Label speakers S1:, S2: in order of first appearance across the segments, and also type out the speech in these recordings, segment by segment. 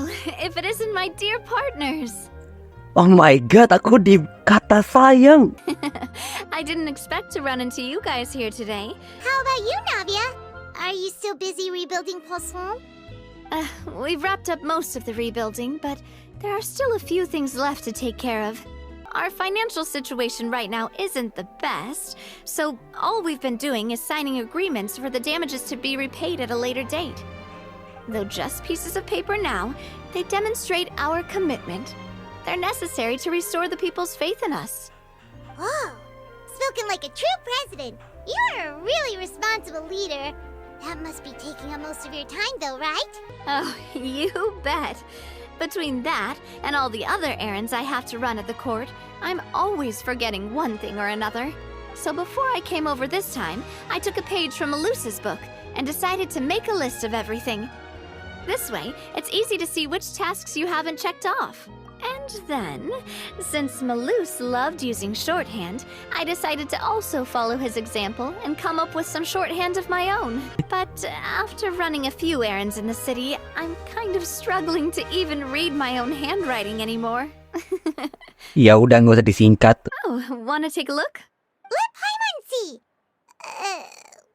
S1: Well, if it isn't my dear partners.
S2: Oh my god, aku dikata sayang.
S1: I didn't expect to run into you guys here today.
S3: How about you, Navia? Are you still busy rebuilding Poisson?
S1: We've wrapped up most of the rebuilding, but there are still a few things left to take care of. Our financial situation right now isn't the best, so all we've been doing is signing agreements for the damages to be repaid at a later date. Though just pieces of paper now, they demonstrate our commitment. They're necessary to restore the people's faith in us.
S3: Whoa! Spoken like a true president. You're a really responsible leader. That must be taking up most of your time, though, right?
S1: Oh, you bet. Between that and all the other errands I have to run at the court, I'm always forgetting one thing or another. So before I came over this time, I took a page from Malusa's book and decided to make a list of everything. This way, it's easy to see which tasks you haven't checked off. And then, since Malus loved using shorthand, I decided to also follow his example and come up with some shorthand of my own. But after running a few errands in the city, I'm kind of struggling to even read my own handwriting anymore.
S2: Ya udah nggak usah disingkat.
S1: Oh, wanna take a look?
S3: Let Paimon see.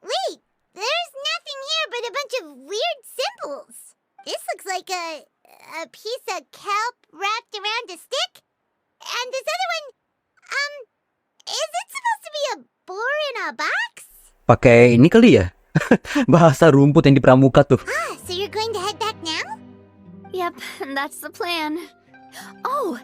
S3: Wait. There's nothing here but a bunch of weird symbols. This looks like a piece of kelp wrapped around a stick? And this other one, is it supposed to be a boar in a box?
S2: Pakai ini kali ya? Bahasa rumput yang di pramuka tuh.
S3: So you're going to head back now?
S1: Yep, that's the plan. Oh,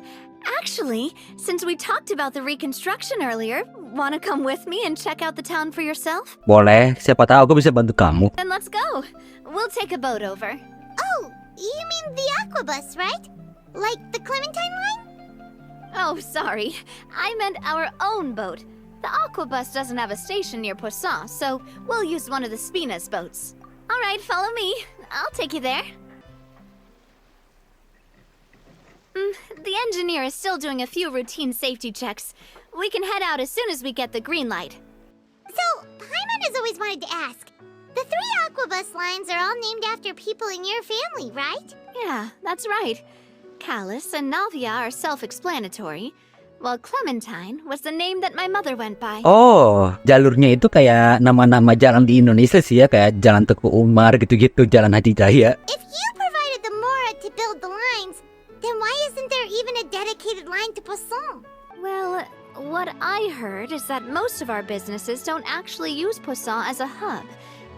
S1: actually, since we talked about the reconstruction earlier, wanna come with me and check out the town for yourself?
S2: Boleh, siapa tahu aku bisa bantu kamu.
S1: Then let's go. We'll take a boat over.
S3: Oh, you mean the aquabus, right? Like the Clementine line?
S1: Oh, sorry. I meant our own boat. The aquabus doesn't have a station near Poisson, so we'll use one of the Spina's boats. All right, follow me. I'll take you there. The engineer is still doing a few routine safety checks. We can head out as soon as we get the green light.
S3: So, Paimon has always wanted to ask. The 3 aquabus lines are all named after people in your family, right?
S1: Yeah, that's right. Callus and Navia are self-explanatory, while Clementine was the name that my mother went by.
S2: Oh, jalurnya itu kayak nama-nama jalan di Indonesia sih ya, kayak Jalan Teguh Umar gitu-gitu, Jalan Haji Jaya.
S3: If you provided the Mora to build the lines, then why isn't there even a dedicated line to Poisson?
S1: Well, what I heard is that most of our businesses don't actually use Poisson as a hub.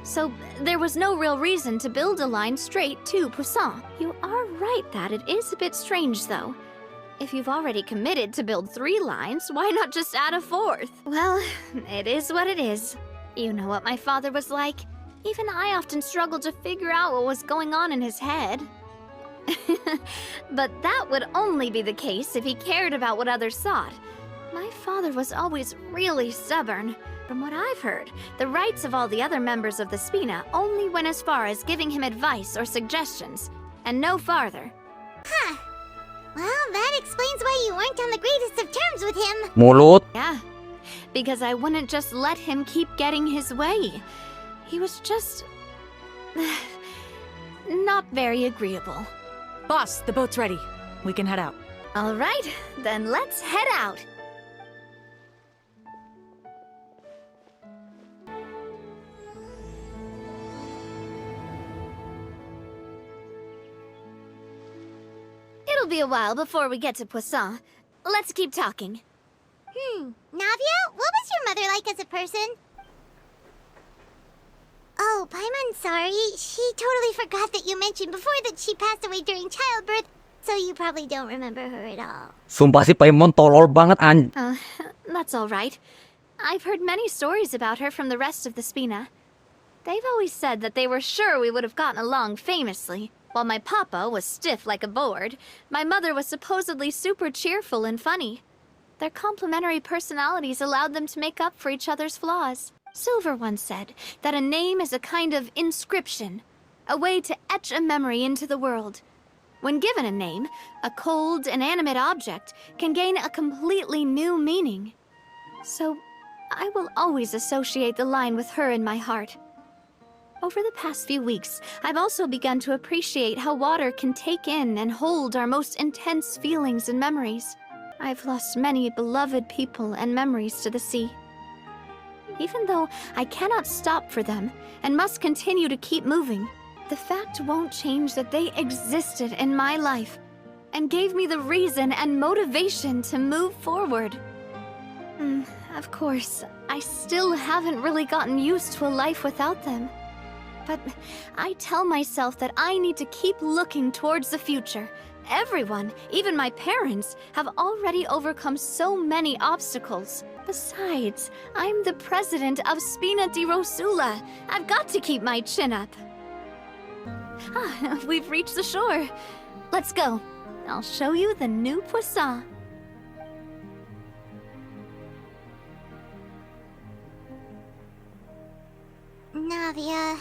S1: So there was no real reason to build a line straight to Poisson. You are right that it is a bit strange, though. If you've already committed to build 3 lines, why not just add a 4th? Well, it is what it is. You know what my father was like. Even I often struggled to figure out what was going on in his head. But that would only be the case if he cared about what others thought. My father was always really stubborn. From what I've heard, the rights of all the other members of the Spina only went as far as giving him advice or suggestions, and no farther.
S3: Huh. Well, that explains why you weren't on the greatest of terms with him.
S2: Mulut.
S1: Yeah, because I wouldn't just let him keep getting his way. He was just... not very agreeable.
S4: Boss, the boat's ready. We can head out.
S1: All right, then let's head out. It'll be a while before we get to Poisson. Let's keep talking.
S3: Navia, what was your mother like as a person? Oh, Paimon, sorry. She totally forgot that you mentioned before that she passed away during childbirth, so you probably don't remember her at all.
S2: Sumpah si Paimon tolol banget
S1: That's all right. I've heard many stories about her from the rest of the Spina. They've always said that they were sure we would have gotten along famously. While my papa was stiff like a board, my mother was supposedly super cheerful and funny. Their complementary personalities allowed them to make up for each other's flaws. Silver once said that a name is a kind of inscription, a way to etch a memory into the world. When given a name, a cold, inanimate object can gain a completely new meaning. So, I will always associate the line with her in my heart. Over the past few weeks, I've also begun to appreciate how water can take in and hold our most intense feelings and memories. I've lost many beloved people and memories to the sea. Even though I cannot stop for them and must continue to keep moving, the fact won't change that they existed in my life and gave me the reason and motivation to move forward. Of course, I still haven't really gotten used to a life without them. But I tell myself that I need to keep looking towards the future. Everyone, even my parents, have already overcome so many obstacles. Besides, I'm the president of Spina di Rosula. I've got to keep my chin up. We've reached the shore. Let's go. I'll show you the new poisson.
S3: Navia,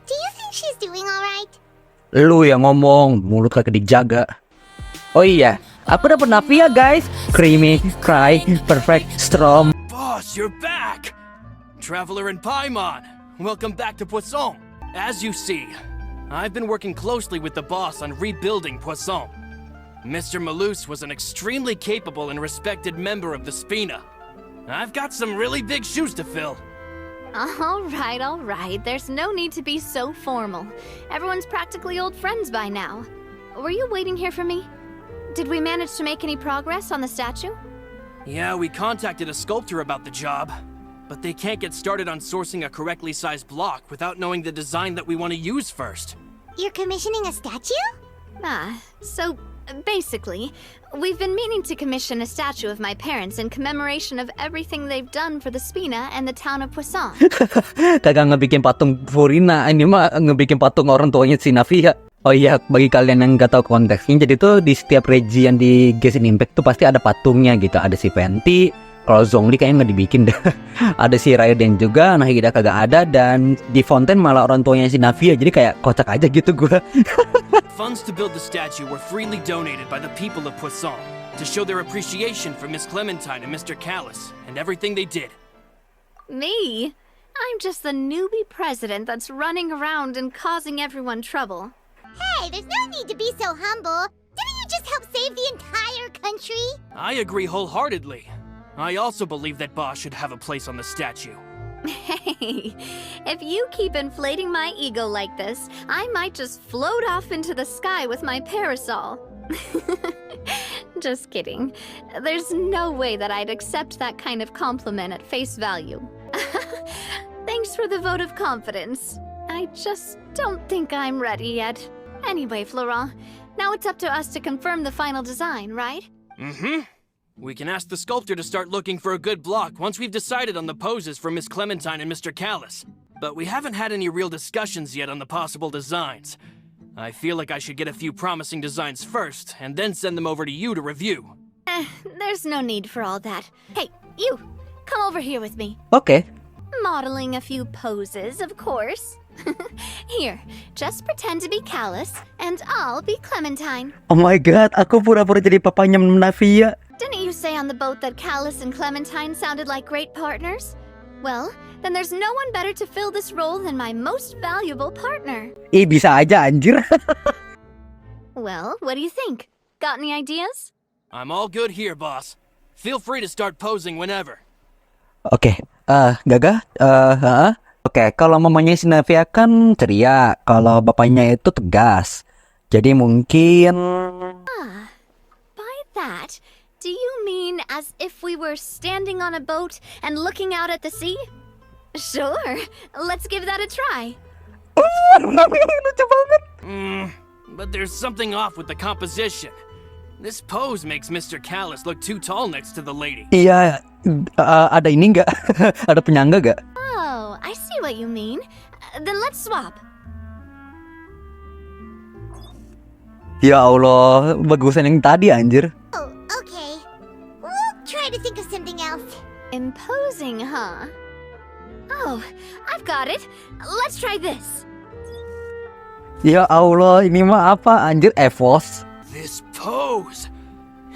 S3: do you think she's doing alright?
S2: Lu yang ngomong, mulut kagak dijaga. Oh iya, aku dapat Navia guys. Creamy, cry, perfect, strong.
S5: Boss, you're back! Traveler and Paimon, welcome back to Poisson. As you see, I've been working closely with the boss on rebuilding Poisson. Mr. Malus was an extremely capable and respected member of the Spina. I've got some really big shoes to fill.
S1: All right. There's no need to be so formal. Everyone's practically old friends by now. Were you waiting here for me? Did we manage to make any progress on the statue?
S5: Yeah, we contacted a sculptor about the job, but they can't get started on sourcing a correctly sized block without knowing the design that we want to use first.
S3: You're commissioning a statue?
S1: So basically, we've been meaning to commission a statue of my parents in commemoration of everything they've done for the Spina and the town of Poisson.
S2: Kagak ngebikin patung Furina, ini mah ngebikin patung orang tuanya si Navia. Oh iya, bagi kalian yang nggak tahu konteksnya, jadi tuh di setiap region di Genshin Impact tuh pasti ada patungnya gitu. Ada si Fenty, kalau Zhongli kayaknya nggak dibikin dah. Ada si Raiden juga, Nahida kagak ada, dan di Fontaine malah orang tuanya si Navia, jadi kayak kocak aja gitu gua.
S5: Funds to build the statue were freely donated by the people of Poisson to show their appreciation for Miss Clementine and Mr. Callis and everything they did.
S1: Me? I'm just the newbie president that's running around and causing everyone trouble.
S3: Hey, there's no need to be so humble. Didn't you just help save the entire country?
S5: I agree wholeheartedly. I also believe that Boss should have a place on the statue.
S1: Hey, if you keep inflating my ego like this, I might just float off into the sky with my parasol. Just kidding. There's no way that I'd accept that kind of compliment at face value. Thanks for the vote of confidence. I just don't think I'm ready yet. Anyway, Florent, now it's up to us to confirm the final design, right?
S5: Mm-hmm. We can ask the sculptor to start looking for a good block once we've decided on the poses for Miss Clementine and Mr. Callis. But we haven't had any real discussions yet on the possible designs. I feel like I should get a few promising designs first, and then send them over to you to review.
S1: There's no need for all that. Hey, you! Come over here with me.
S2: Okay.
S1: Modeling a few poses, of course. Here, just pretend to be Callis, and I'll be Clementine.
S2: Oh my god, aku pura-pura jadi papanya Navia.
S1: Didn't you say on the boat that Callis and Clementine sounded like great partners? Well, then there's no one better to fill this role than my most valuable partner.
S2: Bisa aja anjir.
S1: Well, what do you think? Got any ideas?
S5: I'm all good here, boss. Feel free to start posing whenever.
S2: Oke, Gaga, Oke, kalau mamanya si Navia kan ceria, kalau bapaknya itu tegas. Jadi mungkin...
S1: By that, do you mean as if we were standing on a boat and looking out at the sea? Sure, let's give that a try.
S2: Lucu banget.
S5: But there's something off with the composition. This pose makes Mr. Callis look too tall next to the lady.
S2: Iya, ada ini nggak? Ada penyangga nggak?
S1: Oh, I see what you mean. Then let's swap.
S2: Ya Allah, bagusan yang tadi anjir.
S3: Oh, okay. We'll try to think of something else.
S1: Imposing, huh? Oh, I've got it. Let's try this.
S2: Ya Allah, ini mah apa anjir? Evos.
S5: This pose!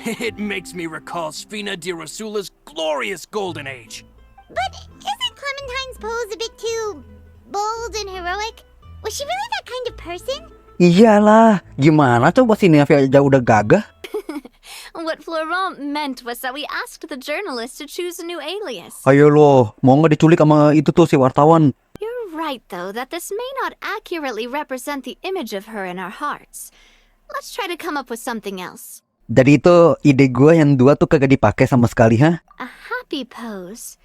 S5: It makes me recall Spina di Rosula's glorious golden age.
S3: But isn't Clementine's pose a bit too bold and heroic? Was she really that kind of person?
S2: Iyalah, gimana coba si Navia aja udah gagah?
S1: What Florent meant was that we asked the journalist to choose a new alias.
S2: Ayo lo, mau nggak diculik sama itu tuh si wartawan?
S1: You're right, though, that this may not accurately represent the image of her in our hearts. Let's try to come up with something else.
S2: Jadi itu ide gue yang dua tuh kagak dipakai sama sekali, ha?
S1: A happy pose?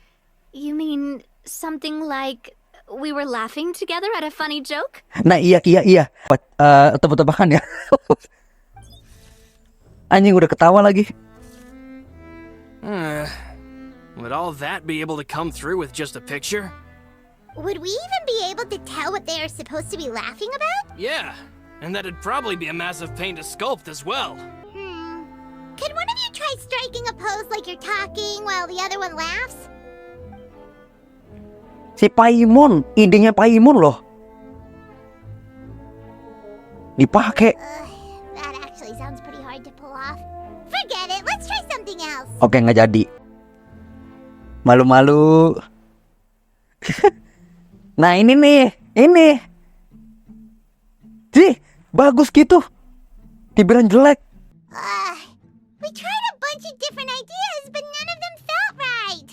S1: You mean something like we were laughing together at a funny joke?
S2: Nah iya. Tebak-tebakan ya. Anjing udah ketawa lagi.
S5: Would all that be able to come through with just a picture?
S3: Would we even be able to tell what they are supposed to be laughing about?
S5: Yeah, and that'd probably be a massive pain to sculpt as well.
S3: Could one of you try striking a pose like you're talking while the other one laughs?
S2: Si Paimon, idenya Paimon loh. Dipakai.
S3: That actually sounds pretty hard to pull off. Forget it, let's try something else.
S2: Oke, nggak jadi. Malu-malu. Nah ini nih. Sih, bagus gitu. Dibilang jelek.
S3: We tried a bunch of different ideas, but none of them felt right.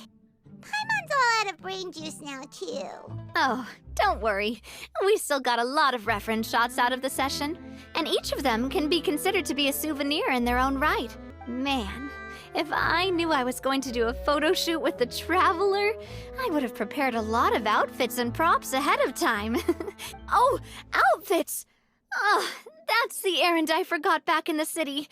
S3: Paimon's all out of brain juice now, too.
S1: Oh, don't worry. We still got a lot of reference shots out of the session, and each of them can be considered to be a souvenir in their own right. Man, if I knew I was going to do a photo shoot with the Traveler, I would have prepared a lot of outfits and props ahead of time. Oh, outfits! Oh, that's the errand I forgot back in the city.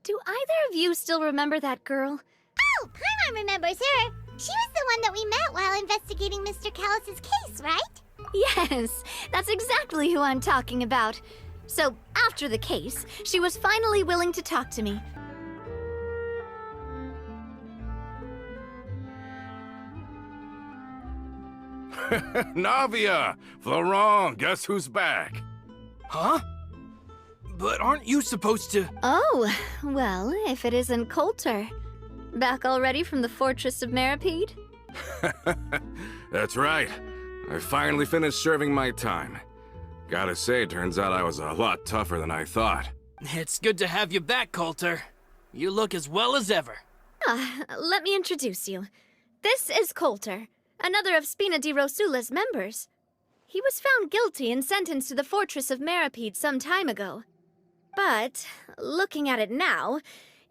S1: Do either of you still remember that girl?
S3: Oh, Paimon remembers her. She was the one that we met while investigating Mr. Callus's case, right?
S1: Yes, that's exactly who I'm talking about. So, after the case, she was finally willing to talk to me.
S6: Navia! Florent, guess who's back?
S5: Huh? But aren't you supposed to...
S1: Oh, well, if it isn't Coulter. Back already from the Fortress of Meripede?
S6: That's right. I finally finished serving my time. Gotta say, turns out I was a lot tougher than I thought.
S5: It's good to have you back, Coulter. You look as well as ever.
S1: Let me introduce you. This is Coulter, another of Spina di Rosula's members. He was found guilty and sentenced to the Fortress of Meripede some time ago. But, looking at it now,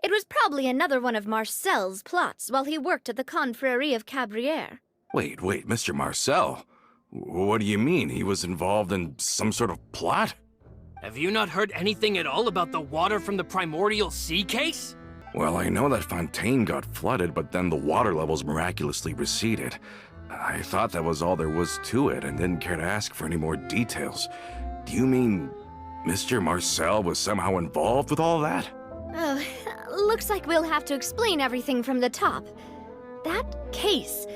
S1: it was probably another one of Marcel's plots while he worked at the Confrérie of Cabrières.
S6: Wait, Mr. Marcel? What do you mean? He was involved in some sort of plot?
S5: Have you not heard anything at all about the water from the primordial sea case?
S6: Well, I know that Fontaine got flooded, but then the water levels miraculously receded. I thought that was all there was to it and didn't care to ask for any more details. Do you mean Mr. Marcel was somehow involved with all that?
S1: Oh, looks like we'll have to explain everything from the top. That case,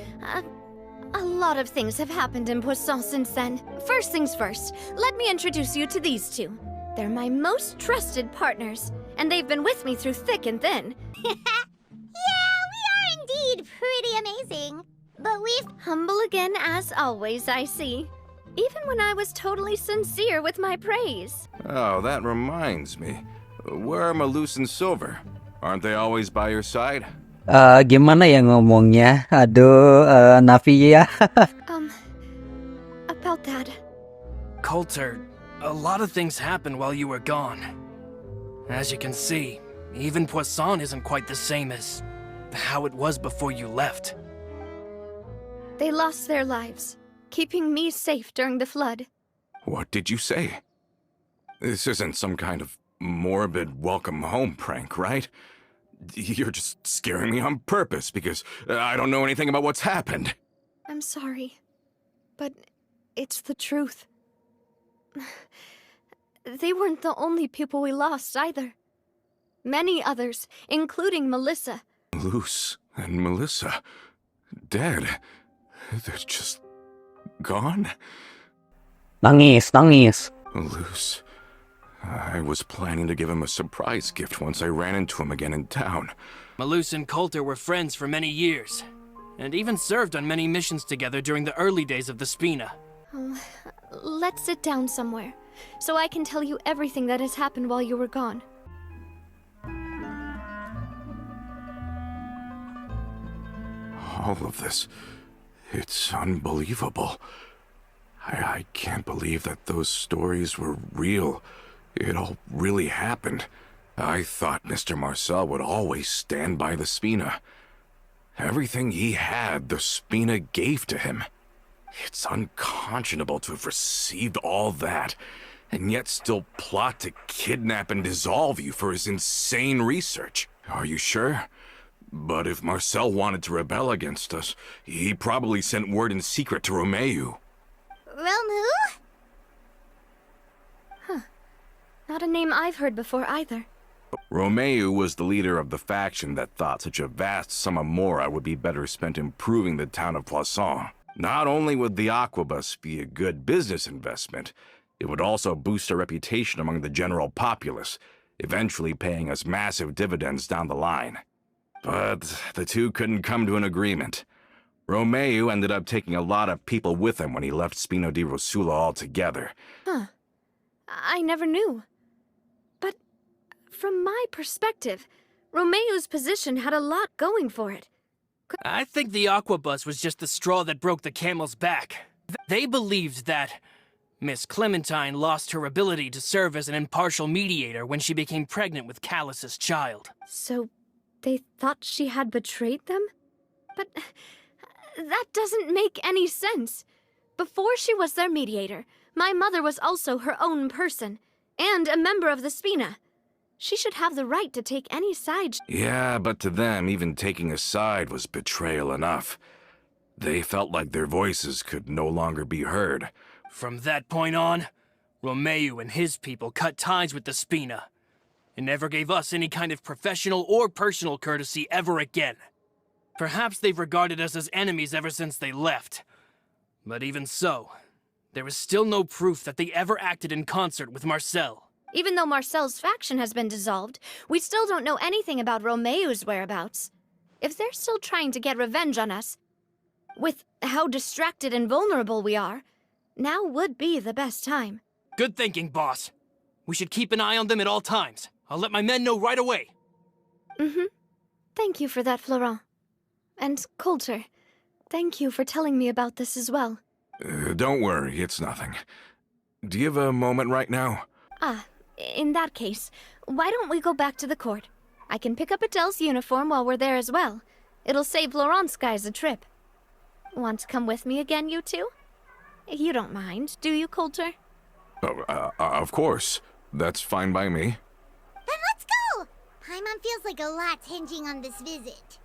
S1: a lot of things have happened in Poisson since then. First things first, let me introduce you to these two. They're my most trusted partners, and they've been with me through thick and thin.
S3: Yeah, we are indeed pretty amazing. But we've...
S1: Humble again as always, I see. Even when I was totally sincere with my praise.
S6: Oh, that reminds me. Where are Malus and Silver? Aren't they always by your side?
S2: Gimana ya ngomongnya? Aduh, Navia.
S1: About that.
S5: Coulter, a lot of things happened while you were gone. As you can see, even Poisson isn't quite the same as how it was before you left.
S1: They lost their lives, keeping me safe during the flood.
S6: What did you say? This isn't some kind of morbid welcome home prank, right? You're just scaring me on purpose because I don't know anything about what's happened.
S1: I'm sorry, but it's the truth. They weren't the only people we lost either. Many others, including Melissa.
S6: Luce and Melissa, dead. They're just gone?
S2: Nangis.
S6: Luce. I was planning to give him a surprise gift once I ran into him again in town.
S5: Malus and Coulter were friends for many years, and even served on many missions together during the early days of the Spina.
S1: Oh, let's sit down somewhere, so I can tell you everything that has happened while you were gone.
S6: All of this, it's unbelievable. I can't believe that those stories were real. It all really happened. I thought Mr. Marcel would always stand by the Spina. Everything he had, the Spina gave to him. It's unconscionable to have received all that, and yet still plot to kidnap and dissolve you for his insane research. Are you sure? But if Marcel wanted to rebel against us, he probably sent word in secret to Romeu.
S3: Romu?
S1: Not a name I've heard before either.
S6: Romeu was the leader of the faction that thought such a vast sum of mora would be better spent improving the town of Poisson. Not only would the aquabus be a good business investment, it would also boost our reputation among the general populace, eventually paying us massive dividends down the line. But the two couldn't come to an agreement. Romeu ended up taking a lot of people with him when he left Spino di Rosula altogether.
S1: I never knew. But from my perspective, Romeu's position had a lot going for it.
S5: I think the aquabus was just the straw that broke the camel's back. They believed that Miss Clementine lost her ability to serve as an impartial mediator when she became pregnant with Callus's child.
S1: So they thought she had betrayed them? But that doesn't make any sense. Before she was their mediator, my mother was also her own person, and a member of the Spina. She should have the right to take any side.
S6: Yeah, but to them, even taking a side was betrayal enough. They felt like their voices could no longer be heard.
S5: From that point on, Romeu and his people cut ties with the Spina, and never gave us any kind of professional or personal courtesy ever again. Perhaps they've regarded us as enemies ever since they left. But even so, there is still no proof that they ever acted in concert with Marcel.
S1: Even though Marcel's faction has been dissolved, we still don't know anything about Romeu's whereabouts. If they're still trying to get revenge on us, with how distracted and vulnerable we are, now would be the best time.
S5: Good thinking, boss. We should keep an eye on them at all times. I'll let my men know right away.
S1: Thank you for that, Florent. And Coulter, thank you for telling me about this as well.
S6: Don't worry, it's nothing. Do you have a moment right now?
S1: In that case, why don't we go back to the court? I can pick up Adele's uniform while we're there as well. It'll save Laurent's guys a trip. Want to come with me again, you two? You don't mind, do you, Coulter?
S6: Of course. That's fine by me.
S3: Then let's go! Paimon feels like a lot's hinging on this visit.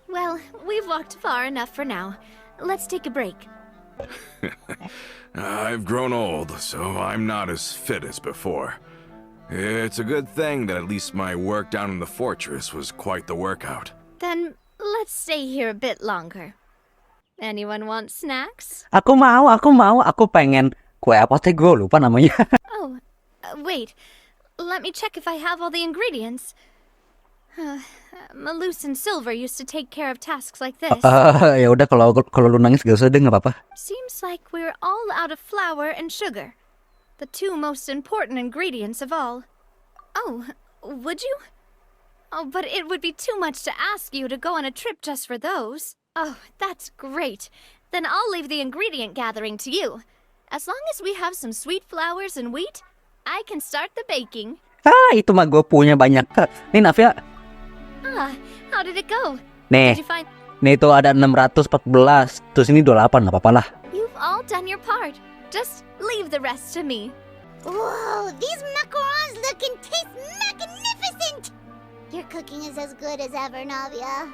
S1: Well, we've walked far enough for now. Let's take a break.
S6: I've grown old, so I'm not as fit as before. It's a good thing that at least my work down in the fortress was quite the workout.
S1: Then let's stay here a bit longer. Anyone want snacks?
S2: Aku mau, aku pengen kue apa teh gue lupa namanya.
S1: Oh, wait. Let me check if I have all the ingredients. Malus and Silver used to take care of tasks like this.
S2: Ya udah kalau lu nangis gak usah deh, nggak apa-apa.
S1: Seems like we're all out of flour and sugar. The two most important ingredients of all. Oh, would you? Oh, but it would be too much to ask you to go on a trip just for those. Oh, that's great. Then I'll leave the ingredient gathering to you. As long as we have some sweet flours and wheat, I can start the baking.
S2: Itu mah gue punya banyak. Nih Navia.
S1: How did it go?
S2: Nih,
S1: Did you find...
S2: nih itu ada 614. Terus ini 28, nggak apa-apa lah.
S1: You've all done your part. Just leave the rest to me.
S3: Whoa, these macarons look and taste magnificent! Your cooking is as good as ever, Navia.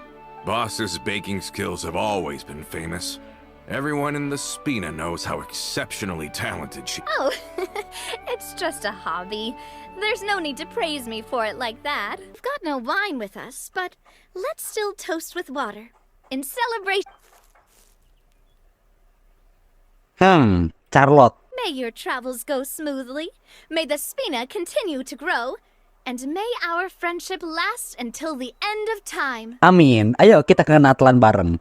S6: Boss's baking skills have always been famous. Everyone in the Spina knows how exceptionally talented she is.
S1: Oh, it's just a hobby. There's no need to praise me for it like that. We've got no wine with us, but let's still toast with water. In celebration...
S2: Charlotte.
S1: May your travels go smoothly. May the Spina continue to grow. And may our friendship last until the end of time.
S2: Amin. Ayo kita ke Natlan bareng.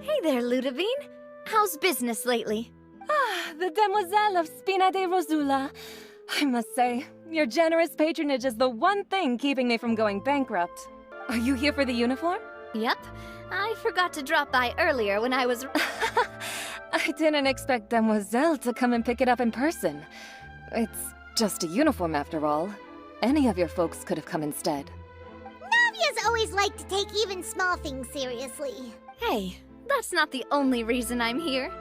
S1: Hey there, Ludovine. How's business lately?
S4: The Demoiselle of Spina de Rosula. I must say, your generous patronage is the one thing keeping me from going bankrupt. Are you here for the uniform?
S1: Yep. I forgot to drop by earlier when I was...
S4: I didn't expect Demoiselle to come and pick it up in person. It's just a uniform after all. Any of your folks could have come instead.
S3: Navia's always liked to take even small things seriously.
S1: Hey, that's not the only reason I'm here.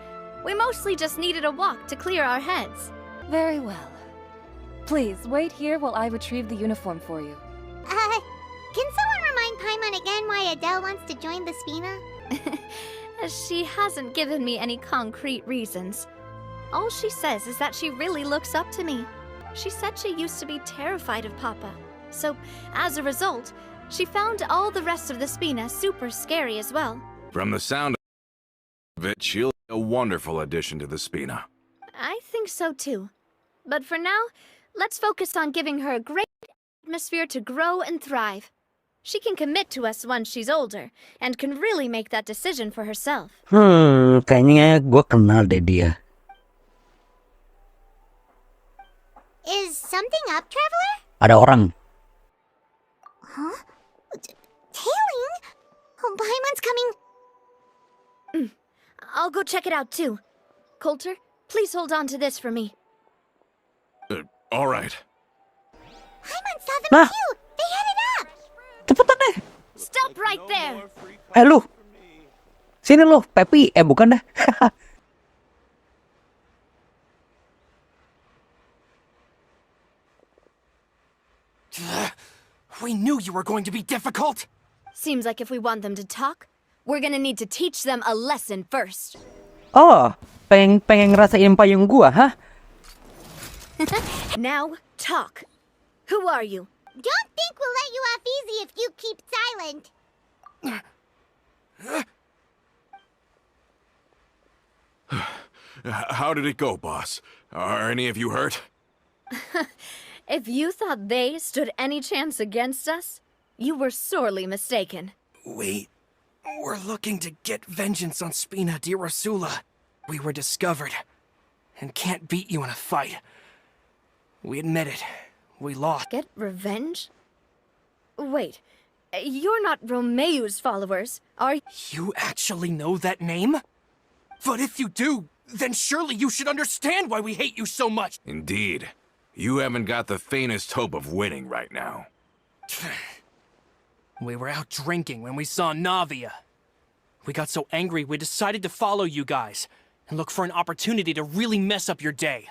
S1: We mostly just needed a walk to clear our heads.
S4: Very well. Please, wait here while I retrieve the uniform for you.
S3: Can someone remind Paimon again why Adele wants to join the Spina?
S1: She hasn't given me any concrete reasons. All she says is that she really looks up to me. She said she used to be terrified of Papa. So, as a result, she found all the rest of the Spina super scary as well.
S6: From the sound of it, she'll be a wonderful addition to the Spina.
S1: I think so too. But for now, let's focus on giving her a great atmosphere to grow and thrive. She can commit to us once she's older, and can really make that decision for herself.
S2: Kayaknya gue kenal deh dia.
S3: Is something up, Traveler?
S2: Ada orang.
S3: Huh? Tailing? Oh, Paimon's coming.
S1: I'll go check it out too. Coulter, please hold on to this for me.
S6: All right.
S3: Paimon saw them
S2: Nah.
S3: too! They headed up!
S2: Cepetan deh.
S1: Stop right there!
S2: Lu. Sini lu, Pepi. Bukan dah.
S5: We knew you were going to be difficult!
S1: Seems like if we want them to talk, we're gonna need to teach them a lesson first.
S2: Oh, pengen ngerasain payung gua, hah?
S1: Now, talk. Who are you?
S3: Don't think we'll let you off easy if you keep silent.
S6: How did it go, boss? Are any of you hurt?
S1: If you thought they stood any chance against us, you were sorely mistaken.
S5: We're looking to get vengeance on Spina di Rosula. We were discovered, and can't beat you in a fight. We admit it. We lost.
S1: Get revenge? Wait, you're not Romeu's followers, are you?
S5: You actually know that name? But if you do, then surely you should understand why we hate you so much!
S6: Indeed. You haven't got the faintest hope of winning right now.
S5: We were out drinking when we saw Navia. We got so angry we decided to follow you guys and look for an opportunity to really mess up your day.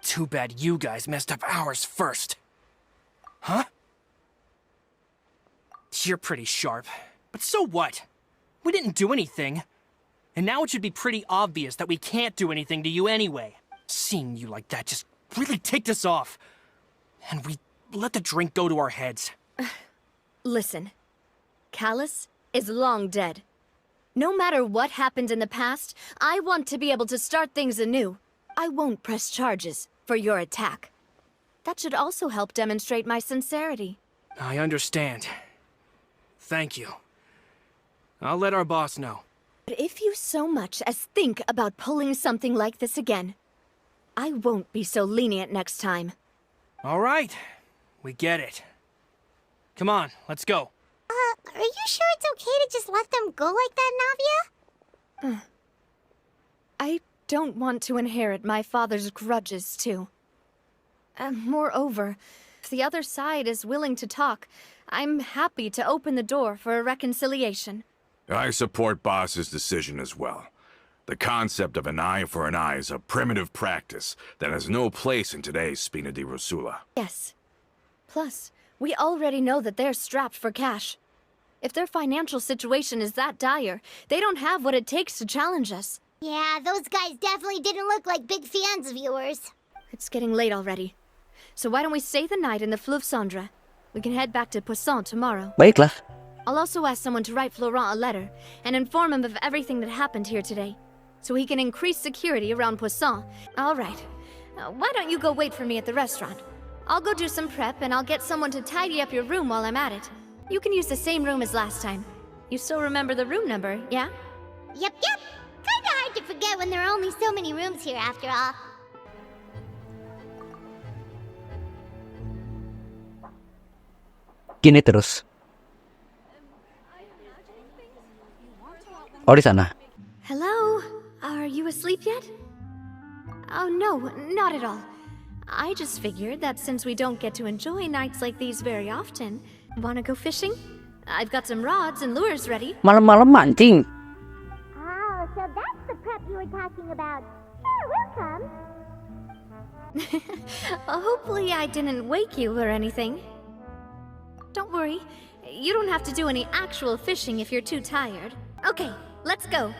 S5: Too bad you guys messed up ours first. Huh? You're pretty sharp, but so what? We didn't do anything. And now it should be pretty obvious that we can't do anything to you anyway. Seeing you like that just really ticked us off. And we let the drink go to our heads.
S1: Listen, Callus is long dead. No matter what happened in the past, I want to be able to start things anew. I won't press charges for your attack. That should also help demonstrate my sincerity.
S5: I understand. Thank you. I'll let our boss know.
S1: But if you so much as think about pulling something like this again, I won't be so lenient next time.
S5: All right. We get it. Come on, let's go.
S3: Are you sure it's okay to just let them go like that, Navia?
S1: I don't want to inherit my father's grudges, too. Moreover, if the other side is willing to talk, I'm happy to open the door for a reconciliation.
S6: I support Boss's decision as well. The concept of an eye for an eye is a primitive practice that has no place in today's Spina di Rosula.
S1: Yes. Plus, we already know that they're strapped for cash. If their financial situation is that dire, they don't have what it takes to challenge us.
S3: Yeah, those guys definitely didn't look like big fans of yours.
S1: It's getting late already. So why don't we stay the night in the Fleuve Cendre? We can head back to Poisson tomorrow.
S2: Baiklah.
S1: I'll also ask someone to write Florent a letter and inform him of everything that happened here today, so he can increase security around Poisson. All right. Why don't you go wait for me at the restaurant? I'll go do some prep and I'll get someone to tidy up your room while I'm at it. You can use the same room as last time. You still remember the room number, yeah?
S3: Yep. Kinda hard to forget when there are only so many rooms here after all.
S2: Gini terus. Oh, di sana.
S1: Hello? Are you asleep yet? Oh, no, not at all. I just figured that since we don't get to enjoy nights like these very often, wanna go fishing? I've got some rods and lures ready.
S2: Malam-malam mancing.
S3: Oh, so that's the prep you were talking about. Sure, we'll come.
S1: Hopefully I didn't wake you or anything. Don't worry, you don't have to do any actual fishing if you're too tired. Okay, let's go.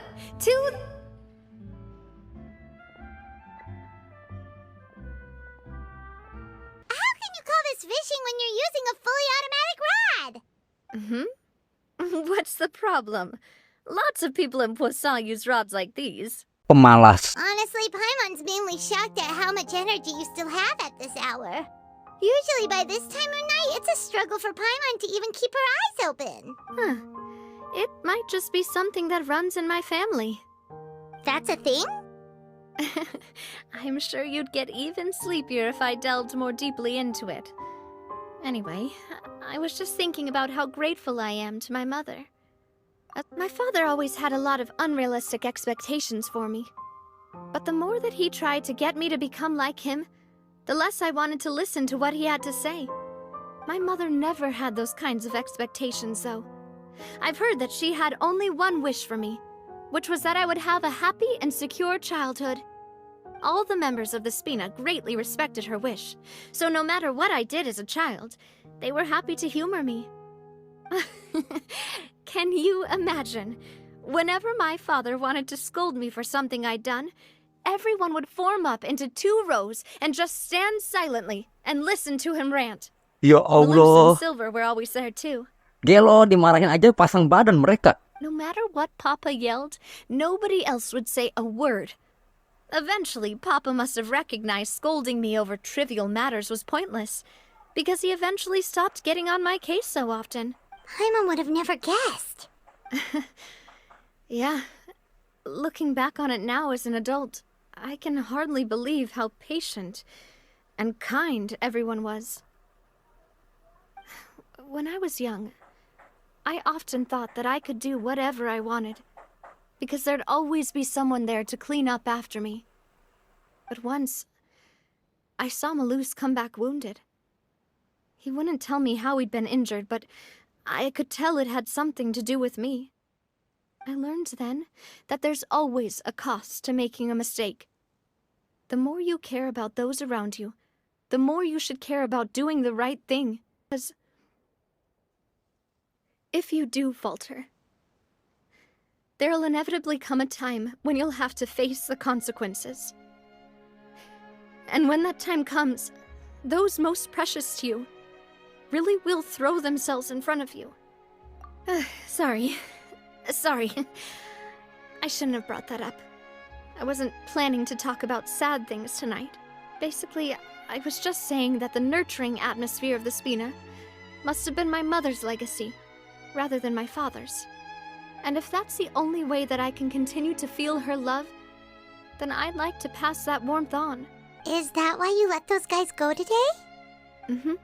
S3: How can you call this fishing when you're using a fully automatic rod?
S1: What's the problem? Lots of people in Poisson use rods like these.
S2: Pemalas.
S3: Honestly, Paimon's mainly shocked at how much energy you still have at this hour. Usually by this time of night, it's a struggle for Paimon to even keep her eyes open.
S1: Huh. It might just be something that runs in my family.
S3: That's a thing?
S1: I'm sure you'd get even sleepier if I delved more deeply into it. Anyway, I was just thinking about how grateful I am to my mother. My father always had a lot of unrealistic expectations for me. But the more that he tried to get me to become like him, the less I wanted to listen to what he had to say. My mother never had those kinds of expectations, though. I've heard that she had only one wish for me, which was that I would have a happy and secure childhood. All the members of the Spina greatly respected her wish, so no matter what I did as a child, they were happy to humor me. Can you imagine? Whenever my father wanted to scold me for something I'd done, everyone would form up into 2 rows and just stand silently and listen to him rant.
S2: Ya
S1: Malus
S2: Allah.
S1: and Silver were always there too.
S2: Gelo dimarahin aja pasang badan mereka.
S1: No matter what Papa yelled, nobody else would say a word. Eventually, Papa must have recognized scolding me over trivial matters was pointless, because he eventually stopped getting on my case so often.
S3: Paimon would have never guessed.
S1: Yeah, looking back on it now as an adult, I can hardly believe how patient and kind everyone was. When I was young, I often thought that I could do whatever I wanted, because there'd always be someone there to clean up after me. But once, I saw Malus come back wounded. He wouldn't tell me how he'd been injured, but I could tell it had something to do with me. I learned then that there's always a cost to making a mistake. The more you care about those around you, the more you should care about doing the right thing. Because if you do falter, there'll inevitably come a time when you'll have to face the consequences. And when that time comes, those most precious to you really will throw themselves in front of you. Sorry. I shouldn't have brought that up. I wasn't planning to talk about sad things tonight. Basically, I was just saying that the nurturing atmosphere of the Spina must have been my mother's legacy, rather than my father's. And if that's the only way that I can continue to feel her love, then I'd like to pass that warmth on.
S3: Is that why you let those guys go today?
S1: Mm-hmm.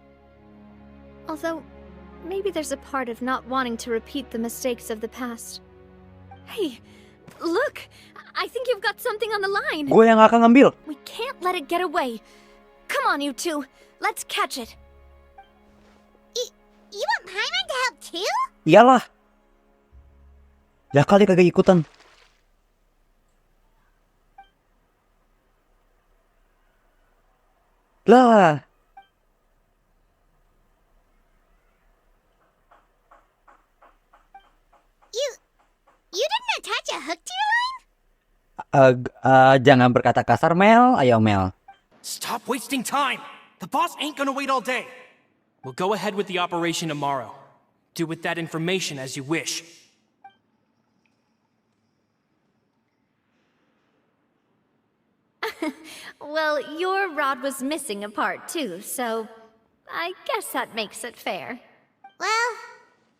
S1: Although, maybe there's a part of not wanting to repeat the mistakes of the past. Hey, look! I think you've got something on the line!
S2: Gue yang akan ngambil.
S1: We can't let it get away. Come on, you two. Let's catch it.
S3: You want Paimon to help too?
S2: Iyalah. Ya kali kagak ikutan. Lah.
S3: You didn't attach a hook to your line?
S2: Jangan berkata kasar, Mel. Ayo, Mel.
S5: Stop wasting time! The boss ain't gonna wait all day. We'll go ahead with the operation tomorrow. Do with that information as you wish.
S1: Well, your rod was missing a part too, so I guess that makes it fair.
S3: Well,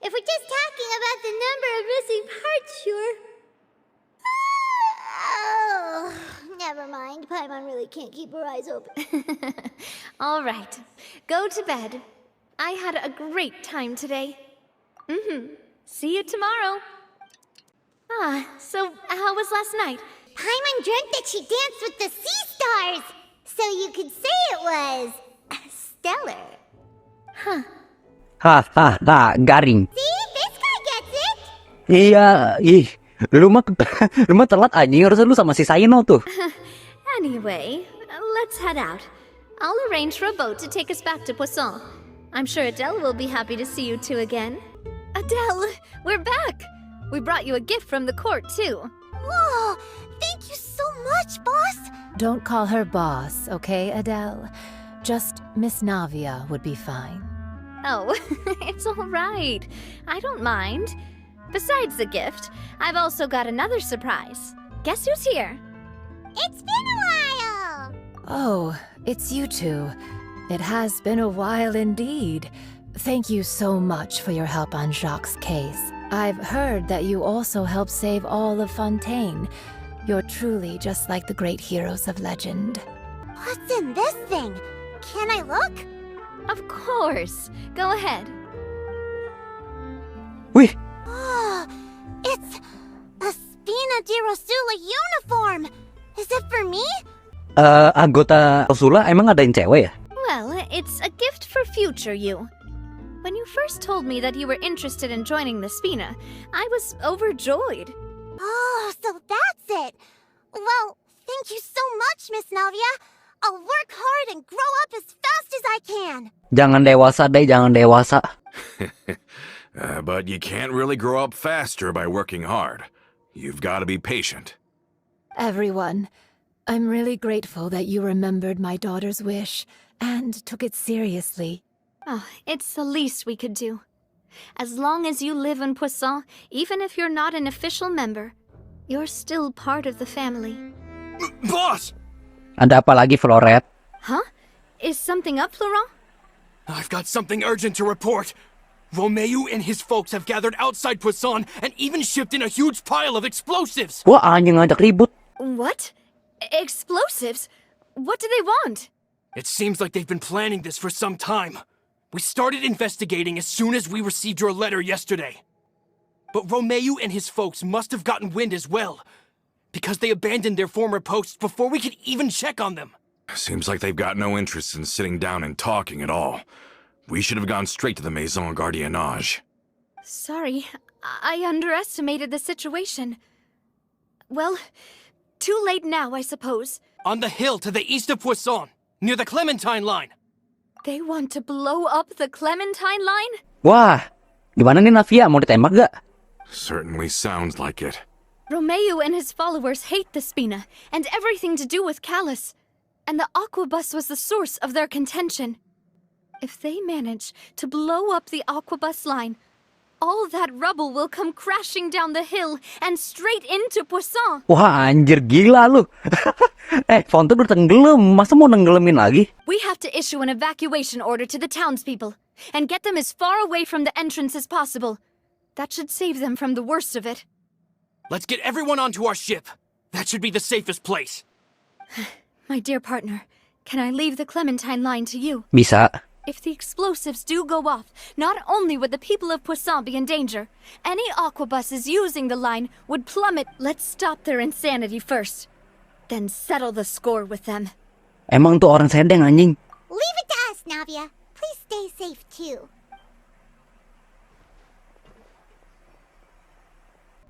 S3: if we're just talking about the number of missing parts, sure. Oh, never mind. Paimon really can't keep her eyes open.
S1: All right, go to bed. I had a great time today. See you tomorrow. So how was last night?
S3: Paimon dreamt that she danced with the sea stars, so you could say it was stellar.
S2: Garing.
S3: See, this guy gets it.
S2: Iya, lu mah telat anjing, harusnya lu sama si Saino tuh.
S1: Anyway, let's head out. I'll arrange for a boat to take us back to Poisson. I'm sure Adele will be happy to see you two again. Adele, we're back! We brought you a gift from the court, too.
S3: Whoa, thank you so much, boss.
S4: Don't call her boss, okay, Adele? Just Miss Navia would be fine.
S1: Oh, it's all right. I don't mind. Besides the gift, I've also got another surprise. Guess who's here?
S3: It's been a while.
S4: Oh, it's you two. It has been a while indeed. Thank you so much for your help on Jacques' case. I've heard that you also helped save all of Fontaine. You're truly just like the great heroes of legend.
S3: What's in this thing? Can I look?
S1: Of course. Go ahead.
S2: Wih,
S3: Oh, it's a Spina di Rosula uniform. Is it for me?
S2: anggota Rosula emang ada yang cewek ya?
S1: Well, it's a gift for future you. When you first told me that you were interested in joining the Spina, I was overjoyed.
S3: Oh, so that's it. Well, thank you so much, Miss Navia. I'll work hard and grow up as fast as I can.
S2: Jangan dewasa deh, jangan dewasa.
S6: But you can't really grow up faster by working hard. You've got to be patient.
S4: Everyone, I'm really grateful that you remembered my daughter's wish and took it seriously.
S1: Oh, it's the least we could do. As long as you live in Poisson, even if you're not an official member, you're still part of the family.
S5: Boss!
S2: Ada apa lagi, Floret?
S1: Huh? Is something up, Florent?
S5: I've got something urgent to report. Romeu and his folks have gathered outside Poisson and even shipped in a huge pile of explosives.
S2: Wah, anjing ngajak ribut.
S1: What? Explosives? What do they want?
S5: It seems like they've been planning this for some time. We started investigating as soon as we received your letter yesterday. But Romeu and his folks must have gotten wind as well, because they abandoned their former posts before we could even check on them.
S6: Seems like they've got no interest in sitting down and talking at all. We should have gone straight to the Maison Gardiennage.
S1: Sorry, I underestimated the situation. Well, too late now, I suppose.
S5: On the hill to the east of Poisson, near the Clementine line.
S1: They want to blow up the Clementine line?
S2: Wah, gimana nih Navia? Mau ditembak gak?
S6: Certainly sounds like it.
S1: Romeu and his followers hate the Spina and everything to do with Callus. And the Aquabus was the source of their contention. If they manage to blow up the Aquabus line, all that rubble will come crashing down the hill and straight into Poisson.
S2: Wah, anjir gila lu. Fontaine udah tenggelam, masa mau nenggelamin lagi?
S1: We have to issue an evacuation order to the townspeople and get them as far away from the entrance as possible. That should save them from the worst of it.
S5: Let's get everyone onto our ship. That should be the safest place.
S1: My dear partner, can I leave the Clementine line to you?
S2: Bisa.
S1: If the explosives do go off, not only would the people of Poisson be in danger, any aquabuses using the line would plummet. Let's stop their insanity first, then settle the score with them.
S2: Emang tuh orang sedeng anjing.
S3: Leave it to us, Navia. Please stay safe, too.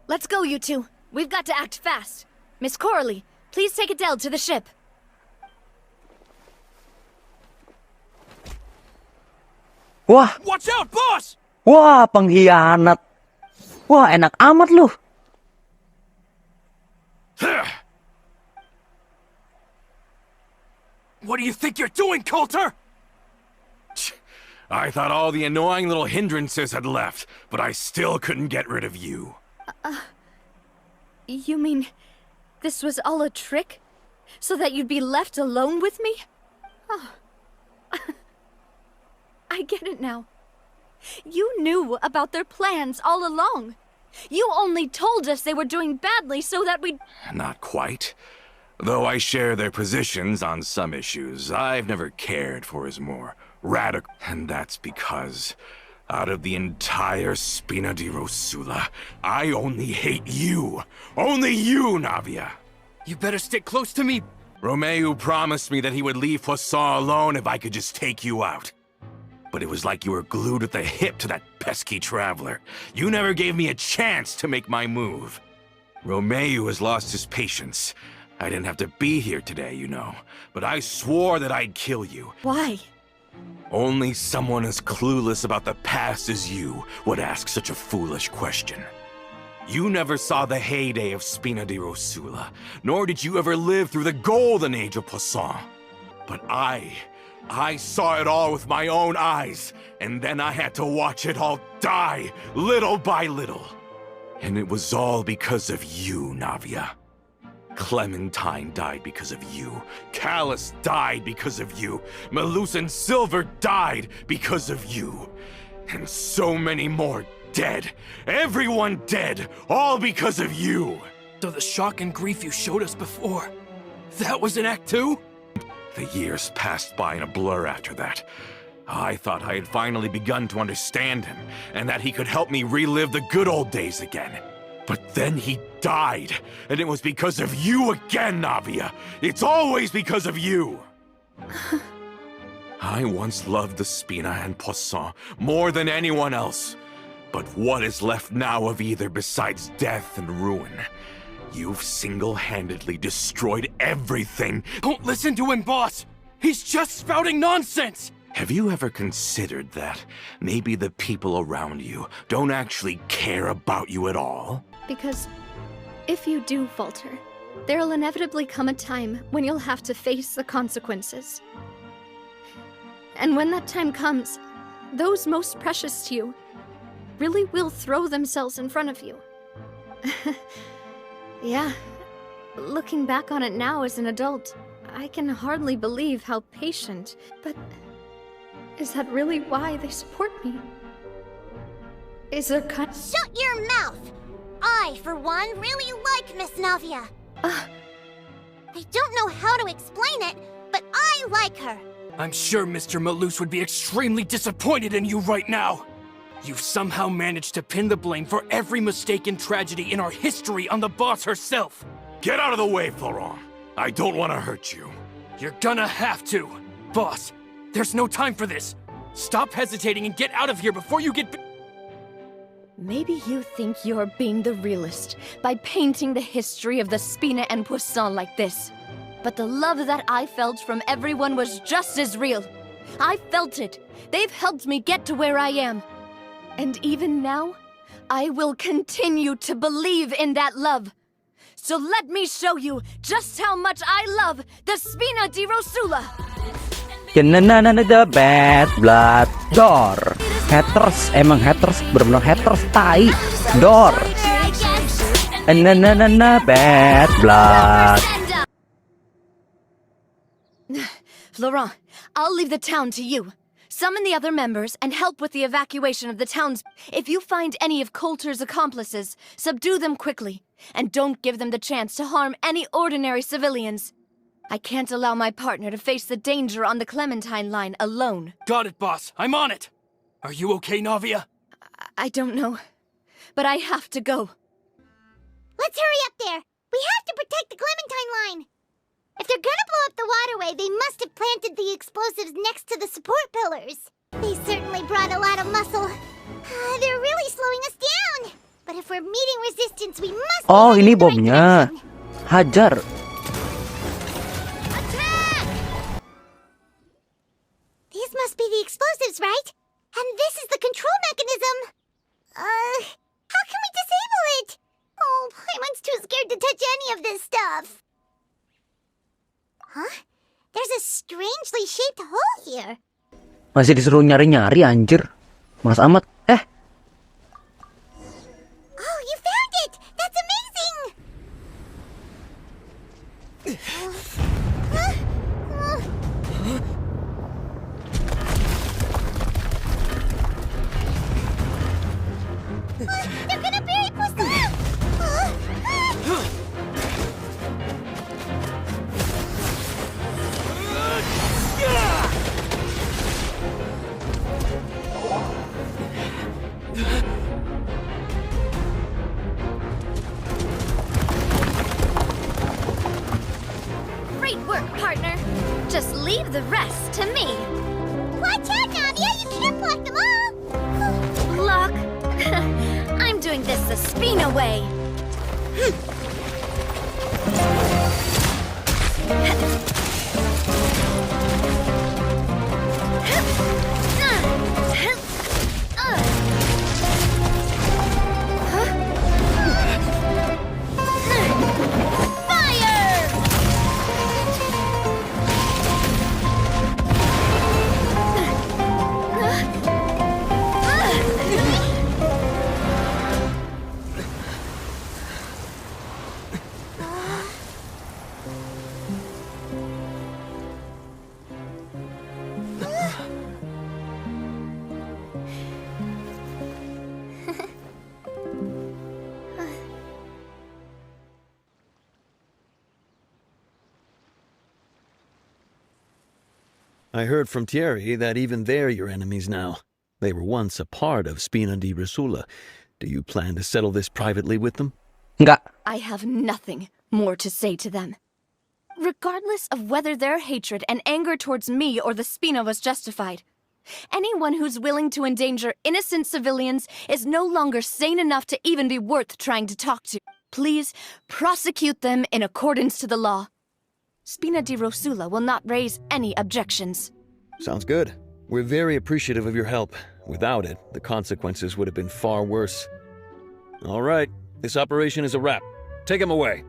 S1: Let's go, you two. We've got to act fast. Miss Coralie, please take Adele to the ship.
S2: Wah,
S5: Watch out, boss!
S2: wah pengkhianat. Wah, enak amat lu.
S5: What do you think you're doing, Coulter?
S6: I thought all the annoying little hindrances had left, but I still couldn't get rid of you.
S1: You mean this was all a trick? So that you'd be left alone with me? Oh. I get it now. You knew about their plans all along. You only told us they were doing badly so that we'd...
S6: Not quite. Though I share their positions on some issues, I've never cared for his more radical... And that's because, out of the entire Spina di Rosula, I only hate you. Only you, Navia.
S5: You better stick close to me.
S6: Romeo promised me that he would leave Poisson alone if I could just take you out. But it was like you were glued at the hip to that pesky traveler. You never gave me a chance to make my move. Romeo has lost his patience. I didn't have to be here today, you know, but I swore that I'd kill you.
S1: Why?
S6: Only someone as clueless about the past as you would ask such a foolish question. You never saw the heyday of Spina di Rosula, nor did you ever live through the golden age of Poisson. But I saw it all with my own eyes, and then I had to watch it all die, little by little. And it was all because of you, Navia. Clementine died because of you. Callus died because of you. Malus and Silver died because of you. And so many more dead. Everyone dead, all because of you.
S5: So the shock and grief you showed us before, that was in Act 2?
S6: The years passed by in a blur after that. I thought I had finally begun to understand him, and that he could help me relive the good old days again. But then he died, and it was because of you again, Navia. It's always because of you. I once loved the Spina and Poisson more than anyone else. But what is left now of either besides death and ruin? You've single-handedly destroyed everything.
S5: Don't listen to him, boss! He's just spouting nonsense!
S6: Have you ever considered that maybe the people around you don't actually care about you at all?
S1: Because if you do falter, there'll inevitably come a time when you'll have to face the consequences. And when that time comes, those most precious to you really will throw themselves in front of you. Yeah, looking back on it now as an adult, I can hardly believe how patient, but is that really why they support me? Is there
S3: Shut your mouth! I, for one, really like Miss Navia. I don't know how to explain it, but I like her.
S5: I'm sure Mr. Malus would be extremely disappointed in you right now. You've somehow managed to pin the blame for every mistake and tragedy in our history on the boss herself.
S6: Get out of the way, Florent. I don't want to hurt you.
S5: You're gonna have to. Boss, there's no time for this. Stop hesitating and get out of here before you get...
S1: Maybe you think you're being the realist by painting the history of the Spina and Poisson like this. But the love that I felt from everyone was just as real. I felt it. They've helped me get to where I am. And even now, I will continue to believe in that love. So let me show you just how much I love the Spina di Rosula.
S2: The bad blood door. Haters, emang haters, bener-bener haters, tai. Door. Bad blood.
S1: Florent, I'll leave the town to you. Summon the other members and help with the evacuation of the towns. If you find any of Coulter's accomplices, subdue them quickly. And don't give them the chance to harm any ordinary civilians. I can't allow my partner to face the danger on the Clementine line alone.
S5: Got it, boss. I'm on it. Are you okay, Navia?
S1: I don't know, but I have to go.
S3: Let's hurry up there. We have to protect the Clementine line. If they're gonna blow up the waterway, they must have planted the explosives next to the support pillars. They certainly brought a lot of muscle. They're really slowing us down. But if we're meeting resistance, we must...
S2: Oh, ini bomnya. Hajar.
S3: Attack! These must be the explosives, right? And this is the control mechanism. How can we disable it? Oh, Paimon's too scared to touch any of this stuff. Huh? There's a strangely shaped hole here.
S2: Masih disuruh nyari-nyari, anjir. Mas amat.
S3: Oh, you found it! That's amazing! They're gonna bury Poisson!
S1: Great work, partner. Just leave the rest to me.
S3: Watch out, Navia! You can't block them all!
S1: Block. I'm doing this the Spina way.
S7: I heard from Thierry that even they're your enemies now. They were once a part of Spina di Rosula. Do you plan to settle this privately with them?
S2: Enggak.
S1: I have nothing more to say to them. Regardless of whether their hatred and anger towards me or the Spina was justified, anyone who's willing to endanger innocent civilians is no longer sane enough to even be worth trying to talk to. Please prosecute them in accordance to the law. Spina di Rosula will not raise any objections.
S7: Sounds good. We're very appreciative of your help. Without it, the consequences would have been far worse. All right, this operation is a wrap. Take him away.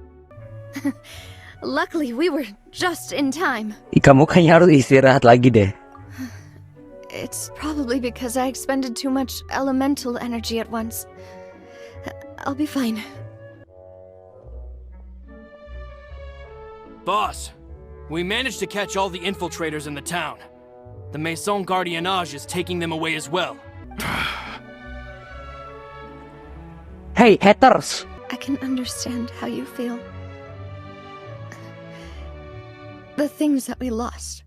S1: Luckily, we were just in time.
S2: Kamu kayaknya harus istirahat lagi deh.
S1: It's probably because I expended too much elemental energy at once. I'll be fine.
S5: Boss, we managed to catch all the infiltrators in the town. The Maison Gardiennage is taking them away as well.
S2: Hey, haters!
S1: I can understand how you feel. The things that we lost,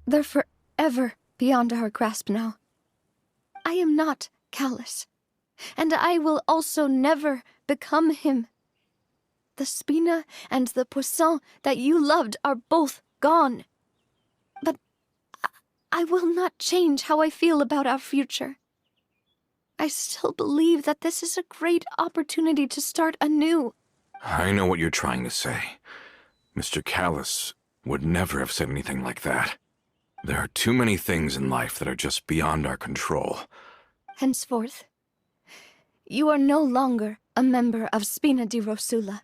S1: they're forever beyond our grasp now. I am not callous, and I will also never become him. The Spina and the Poisson that you loved are both gone. But I will not change how I feel about our future. I still believe that this is a great opportunity to start anew.
S6: I know what you're trying to say. Mr. Callus would never have said anything like that. There are too many things in life that are just beyond our control.
S1: Henceforth, you are no longer a member of Spina di Rosula.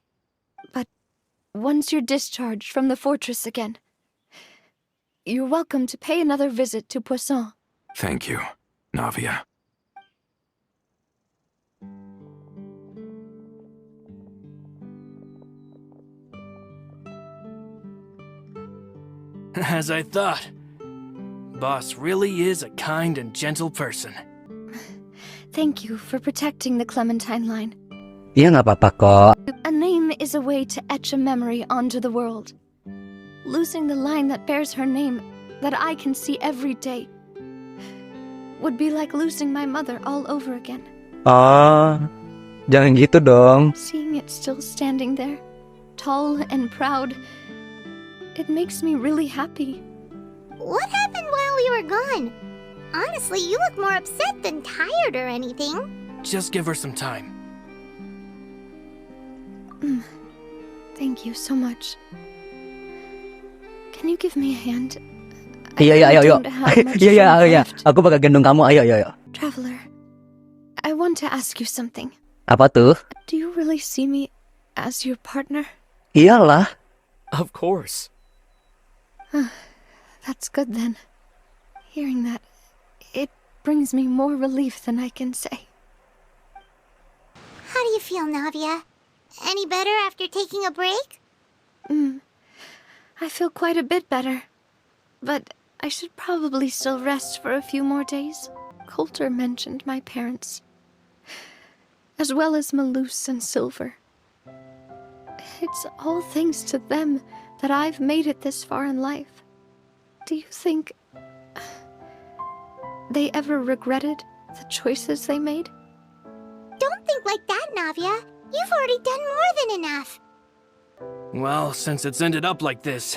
S1: But once you're discharged from the fortress again, you're welcome to pay another visit to Poisson.
S6: Thank you, Navia.
S5: As I thought. Boss really is a kind and gentle person.
S1: Thank you for protecting the Clementine line.
S2: Iya nggak apa-apa kok.
S1: A name is a way to etch a memory onto the world. Losing the line that bears her name, that I can see every day, would be like losing my mother all over again.
S2: Oh, jangan gitu dong.
S1: Seeing it still standing there, tall and proud, it makes me really happy.
S3: What happened while we were gone? Honestly, you look more upset than tired or anything.
S5: Just give her some time.
S1: Thank you so much. Can you give me a hand?
S2: Iya, ayo.
S1: don't have much
S2: Iya,
S1: strength
S2: iya.
S1: left.
S2: Aku bakal gendong kamu. Ayo.
S1: Traveler, I want to ask you something.
S2: Apa tuh?
S1: Do you really see me as your partner?
S2: Iyalah.
S5: Of course.
S1: That's good then. Hearing that, it brings me more relief than I can say.
S3: How do you feel, Navia? Any better after taking a break?
S1: I feel quite a bit better. But I should probably still rest for a few more days. Coulter mentioned my parents, as well as Malus and Silver. It's all thanks to them that I've made it this far in life. Do you think they ever regretted the choices they made?
S3: Don't think like that, Navia. You've already done more than enough.
S5: Well, since it's ended up like this,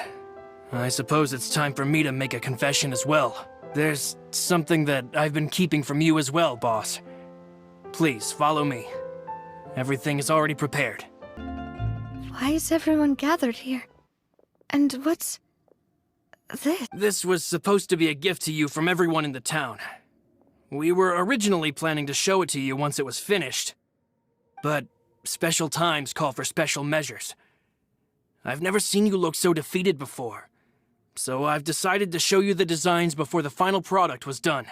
S5: I suppose it's time for me to make a confession as well. There's something that I've been keeping from you as well, boss. Please, follow me. Everything is already prepared.
S1: Why is everyone gathered here? And what's this?
S5: This was supposed to be a gift to you from everyone in the town. We were originally planning to show it to you once it was finished. But special times call for special measures. I've never seen you look so defeated before. So I've decided to show you the designs before the final product was done.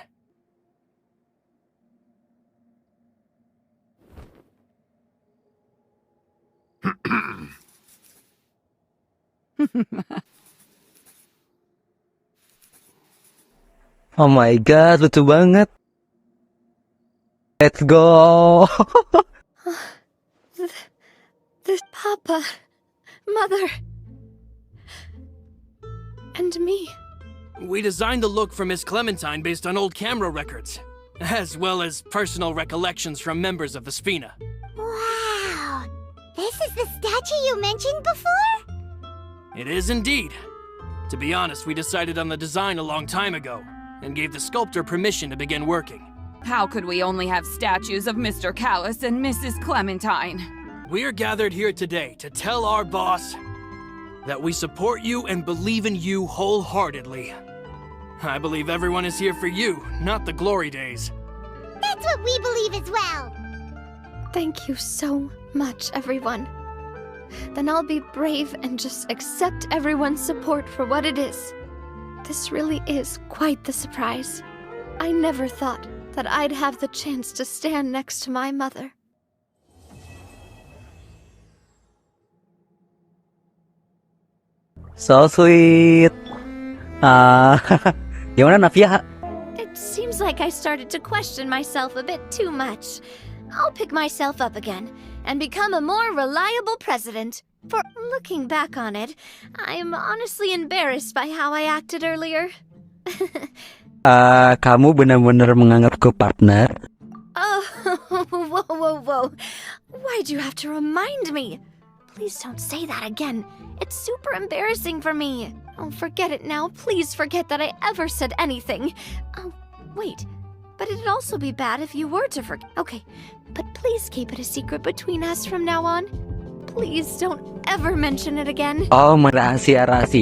S2: Oh my god, lucu banget. Let's go.
S1: This Papa, Mother, and me.
S5: We designed the look for Miss Clementine based on old camera records, as well as personal recollections from members of the Spina.
S3: Wow! This is the statue you mentioned before?
S5: It is indeed. To be honest, we decided on the design a long time ago, and gave the sculptor permission to begin working.
S8: How could we only have statues of Mr. Callus and Mrs. Clementine?
S5: We're gathered here today to tell our boss that we support you and believe in you wholeheartedly. I believe everyone is here for you, not the glory days.
S3: That's what we believe as well.
S1: Thank you so much, everyone. Then I'll be brave and just accept everyone's support for what it is. This really is quite the surprise. I never thought that I'd have the chance to stand next to my mother.
S2: So sweet. Gimana Navia?
S1: It seems like I started to question myself a bit too much. I'll pick myself up again and become a more reliable president. For looking back on it, I'm honestly embarrassed by how I acted earlier.
S2: Kamu benar-benar menganggapku partner.
S1: Oh, whoa. Why'd you have to remind me? Please don't say that again. It's super embarrassing for me. Oh, forget it now. Please forget that I ever said anything. Oh, wait. But it'd also be bad if you were to forget. Okay, but please keep it a secret between us from now on. Please don't ever mention it again.
S2: Oh, rahasia-rahasia.